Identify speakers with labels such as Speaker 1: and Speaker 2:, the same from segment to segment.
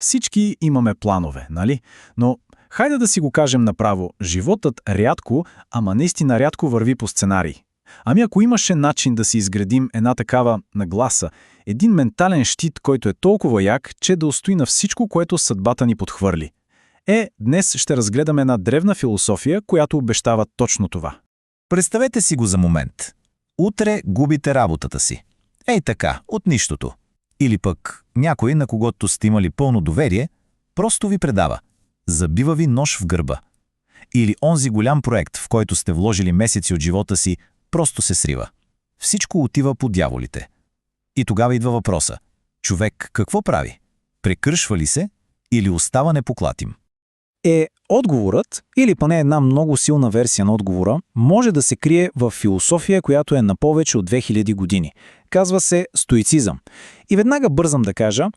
Speaker 1: Всички имаме планове, нали? Но хайде да си го кажем направо, животът рядко, ама наистина рядко върви по сценарий. Ами ако имаше начин да си изградим една такава нагласа, един ментален щит, който е толкова як, че да устои на всичко, което съдбата ни подхвърли. Днес ще разгледаме една древна философия, която обещава точно това.
Speaker 2: Представете си го за момент. Утре губите работата си. Ей така, от нищото. Или пък някой, на когото сте имали пълно доверие, просто ви предава. Забива ви нож в гърба. Или онзи голям проект, в който сте вложили месеци от живота си, просто се срива. Всичко отива по дяволите. И тогава идва въпроса. Човек какво прави? Прекършва ли се или остава непоклатим?
Speaker 3: Отговорът, или поне една много силна версия на отговора, може да се крие в философия, която е на повече от 2000 години. Казва се стоицизъм. И веднага бързам да кажа,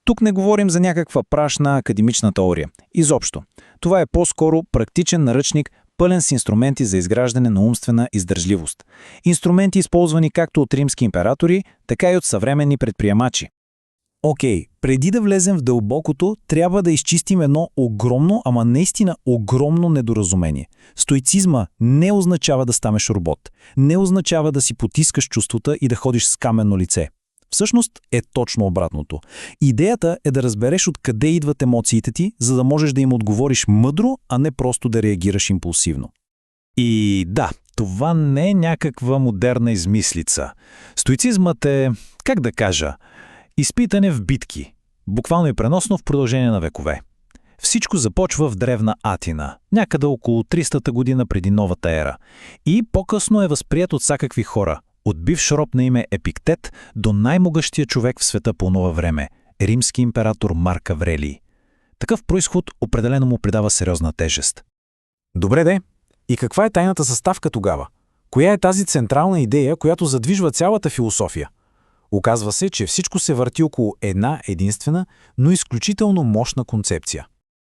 Speaker 3: тук не говорим за някаква прашна академична теория. Изобщо. Това е по-скоро практичен наръчник, пълен с инструменти за изграждане на умствена издържливост. Инструменти, използвани както от римски императори, така и от съвременни предприемачи. Преди да влезем в дълбокото, трябва да изчистим едно огромно, ама наистина огромно недоразумение. Стоицизма не означава да станеш робот. Не означава да си потискаш чувствата и да ходиш с каменно лице. Всъщност е точно обратното. Идеята е да разбереш откъде идват емоциите ти, за да можеш да им отговориш мъдро, а не просто да реагираш импулсивно.
Speaker 1: И да, това не е някаква модерна измислица. Стоицизмът е, как да кажа, изпитане в битки, буквално и преносно в продължение на векове. Всичко започва в древна Атина, някъде около 300-та година преди новата ера, и по-късно е възприет от всякакви хора, от бивш роб на име Епиктет до най-могъщия човек в света по това време – римски император Марк Аврелий. Такъв произход определено му придава сериозна тежест.
Speaker 3: Добре де, и каква е тайната съставка тогава? Коя е тази централна идея, която задвижва цялата философия? Оказва се, че всичко се върти около една единствена, но изключително мощна концепция.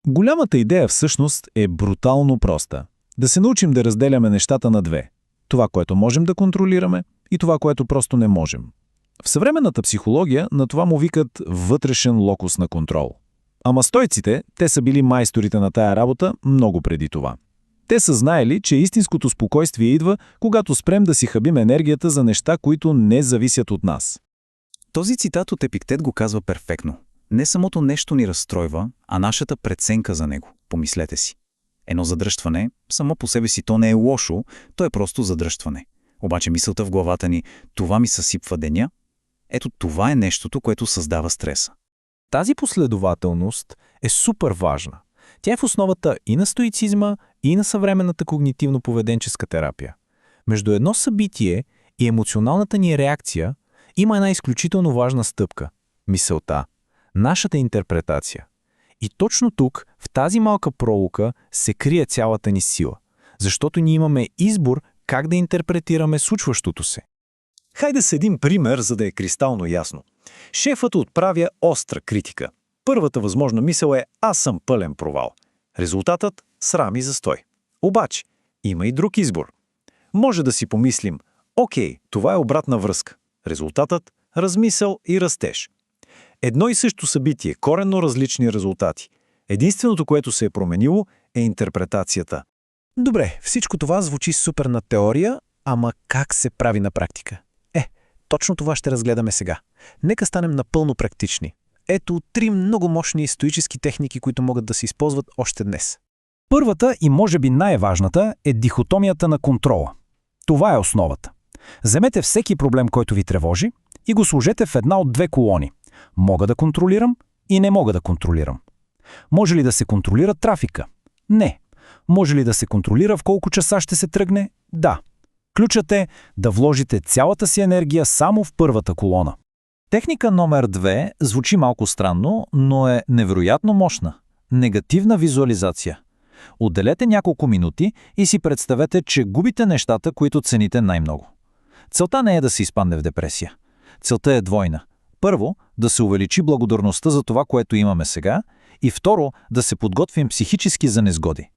Speaker 1: Голямата идея всъщност е брутално проста. Да се научим да разделяме нещата на две. Това, което можем да контролираме, и това, което просто не можем. В съвременната психология на това му викат вътрешен локус на контрол. Ама стойците, те са били майсторите на тая работа много преди това. Те са знаели, че истинското спокойствие идва, когато спрем да си хабим енергията за неща, които не зависят от нас.
Speaker 3: Този цитат от Епиктет го казва перфектно. Не самото нещо ни разстройва, а нашата преценка за него. Помислете си. Едно задръстване, само по себе си то не е лошо, то е просто задръстване. Обаче мисълта в главата ни, това ми съсипва деня, ето това е нещото, което създава стреса. Тази последователност е супер важна. Тя е в основата и на стоицизма, и на съвременната когнитивно-поведенческа терапия. Между едно събитие и емоционалната ни реакция има една изключително важна стъпка – мисълта, нашата интерпретация. И точно тук, в тази малка пролука, се крие цялата ни сила, защото ние имаме избор как да интерпретираме случващото се. Хайде с един пример, за да е кристално ясно. Шефът отправя остра критика. Първата възможна мисъл е «Аз съм пълен провал». Резултатът – срам и застой. Обаче, има и друг избор. Може да си помислим «Окей, това е обратна връзка». Резултатът – размисъл и растеж. Едно и също събитие, коренно различни резултати. Единственото, което се е променило, е интерпретацията. Добре, всичко това звучи супер на теория, ама как се прави на практика? Точно това ще разгледаме сега. Нека станем напълно практични. Ето 3 много мощни стоически техники, които могат да се използват още днес. Първата и може би най-важната е дихотомията на контрола. Това е основата. Вземете всеки проблем, който ви тревожи, и го сложете в една от две колони. Мога да контролирам и не мога да контролирам. Може ли да се контролира трафика? Не. Може ли да се контролира в колко часа ще се тръгне? Да. Ключът е да вложите цялата си енергия само в първата колона. Техника номер 2 звучи малко странно, но е невероятно мощна. Негативна визуализация. Отделете няколко минути и си представете, че губите нещата, които цените най-много. Целта не е да се изпадне в депресия. Целта е двойна. Първо, да се увеличи благодарността за това, което имаме сега, и второ, да се подготвим психически за незгоди.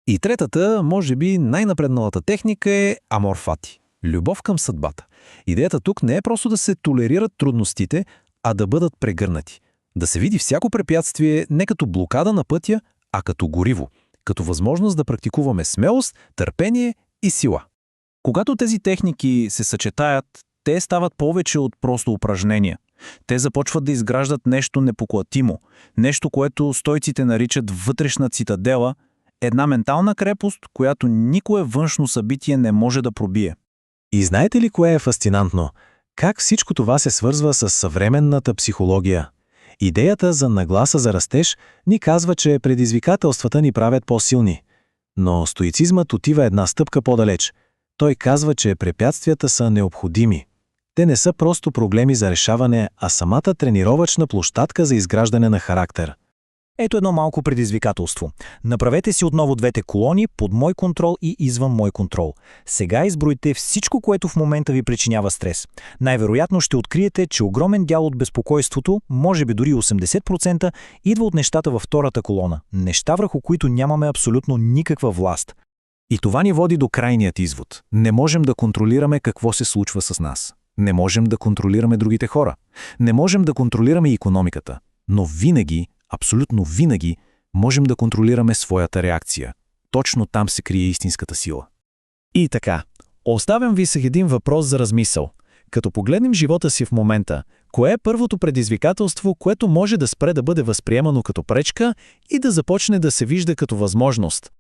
Speaker 3: И третата, може би най-напредналата техника е амор фати – любов към съдбата. Идеята тук не е просто да се толерират трудностите, а да бъдат прегърнати.
Speaker 4: Да се види всяко препятствие не като блокада на пътя, а като гориво, като възможност да практикуваме смелост, търпение и сила. Когато тези техники се съчетаят, те стават повече от просто упражнения. Те започват да изграждат нещо непоклатимо, нещо, което стойците наричат вътрешна цитадела, една ментална крепост, която никое външно събитие не може да пробие.
Speaker 1: И знаете ли кое е фасцинантно? Как всичко това се свързва с съвременната психология? Идеята за нагласа за растеж ни казва, че предизвикателствата ни правят по-силни. Но стоицизмът отива една стъпка по-далеч. Той казва, че препятствията са необходими. Те не са просто проблеми за решаване, а самата тренировъчна площадка за изграждане на характер.
Speaker 2: Ето едно малко предизвикателство. Направете си отново двете колони под мой контрол и извън мой контрол. Сега изброите всичко, което в момента ви причинява стрес. Най-вероятно ще откриете, че огромен дял от безпокойството, може би дори 80%, идва от нещата във втората колона. Неща, върху които нямаме абсолютно никаква власт.
Speaker 4: И това ни води до крайният извод. Не можем да контролираме какво се случва с нас. Не можем да контролираме другите хора. Не можем да контролираме икономиката. Но винаги, абсолютно винаги, можем да контролираме своята реакция. Точно там се крие истинската сила.
Speaker 2: И така, оставям ви с един въпрос за размисъл. Като погледнем живота си в момента, кое е първото предизвикателство, което може да спре да бъде възприемано като пречка и да започне да се вижда като възможност?